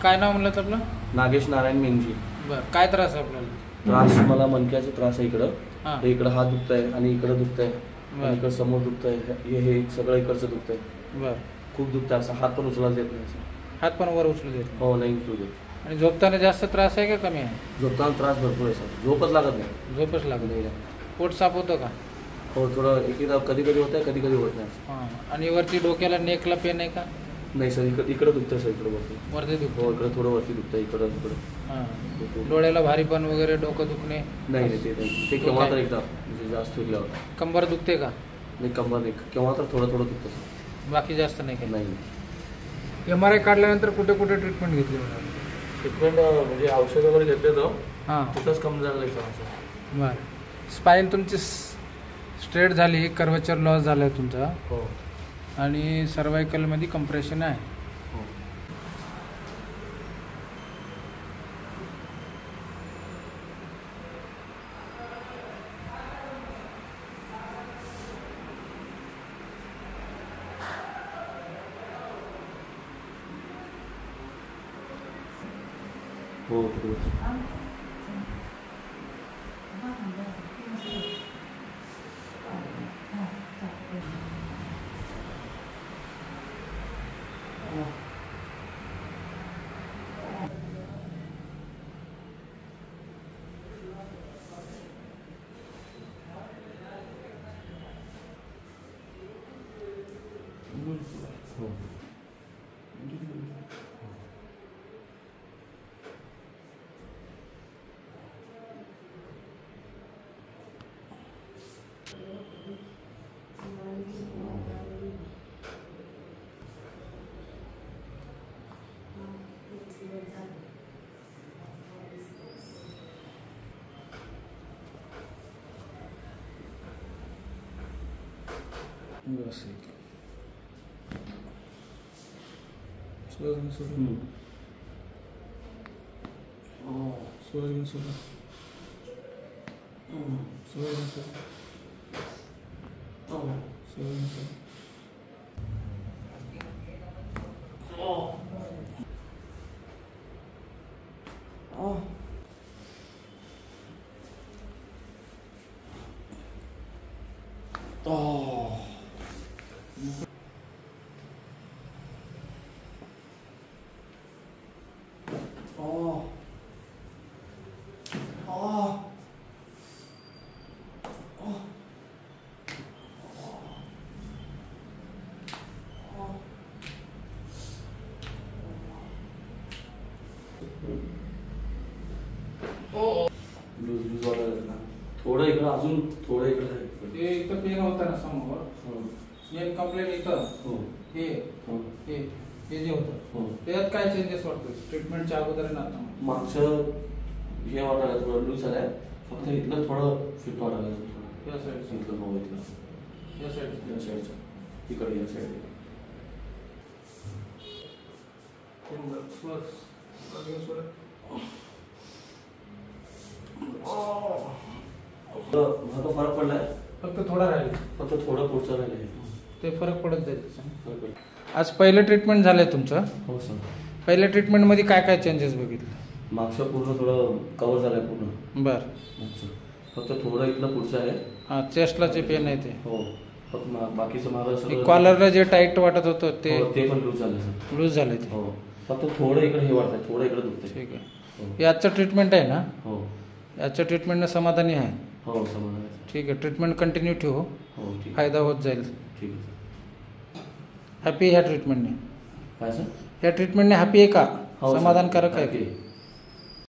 काय नाव म्हणलं आपलं? नागेश नारायण मेंगजी. बरं, काय त्रास आहे आपल्याला? त्रास मला मणक्याचा त्रास आहे इकडं. हां. इकडं हात दुखतंय आणि इकडं दुखतंय. इकडं समोर दुखतंय. हे सगळं इकडचं दुखतंय. बरं, खूप दुखतंय. असं हात पण उचलायला देत नाही. हात पण वर उचलू देत? हो, नाही उचलू देत. आणि झोपताना जास्त त्रास आहे का कमी आहे? झोपताना त्रास भरपूर आहे सर. झोपच लागत नाही. झोपच लागत नाही. पोट साफ होतं का? हो, थोडं एकदा कधी कधी होत आहे, कधी कधी होत नाही. हां. आणि वरती डोक्याला नेकला पेन आहे का? नाही सर, इकडं दुखतंय सर. इकडं वरती दुखतं? हो, इकडं थोडं वरती दुखतंय. इकडं. हां. डोळ्याला भारीपण वगैरे, डोकं दुखणे? नाही, ते केव्हा तर एकदा म्हणजे जास्त फिरल्यावर. कंबर दुखते का? नाही, कंबर नाही. केव्हा तर थोडं दुखतं सर. बाकी जास्त नाही काही? नाही. MRI काढल्यानंतर कुठे कुठे ट्रीटमेंट घेतली? ट्रीटमेंट म्हणजे औषध वगैरे घेतले तर हां, तिथंच कमी झालं आहे सर. बरं. स्पाईन तुमची स्ट्रेट झाली, कर्वेचर लॉस झाला आहे तुमचा. हो. आणि सर्वायकलमध्ये कंप्रेशन आहे. हो. हो, व्यवस्थित सोडून सोडून सोडून सोडून सोडून सोडून सोडून लूज वाटायला ना. थोडं इकडं, अजून थोडं इकडं आहे. ते इथं पेन होतं ना समोर. पेन कंप्लेंट इथं. हो. हे जे होतं त्यात काय चेंजेस वाटतो ट्रीटमेंटच्या अगोदर ना आता? मागचं हे वाटायला थोडं लूज झालंय. फक्त इथलं थोडं फिट वाटायला. या साईड इथलं हो, इथलं या साईडचं इकडे या साईड. फरक पडलाय. फक्त थोडा राहील. फक्त थोडं पुढचं राहिलंय. ते फरक पडत जाईल. आज पहिलं ट्रीटमेंट झालंय तुमचं? हो सर. पहिल्या ट्रीटमेंटमध्ये काय काय चेंजेस बघितले? मागचं पूर्ण थोडं कव्हर झालंय पूर्ण. बरं. फक्त थोडं इथलं पुढचं आहे. हां, चेस्टला जे पेन आहे ते. हो. फक्त बाकीचं मागं सगळं. कॉलरला जे टाईट वाटत होतं ते पण लूज झालं सर. लूज झालंय ते. हो. फक्त थोडं इकडे हे वाटतंय, थोडं इकडे दुखतंय. ठीक आहे. हे आजचं ट्रीटमेंट आहे ना? हो. याच्या ट्रीटमेंटनं समाधानी आहे? हो, समाधानी. ठीक आहे. ट्रीटमेंट कंटिन्यू ठेवू. हो, ठीक. फायदा होत जाईल. ठीक आहे. हॅपी ह्या ट्रीटमेंटने? काय सर? या ट्रीटमेंटने हॅपी आहे का? हो, समाधानकारक आहे?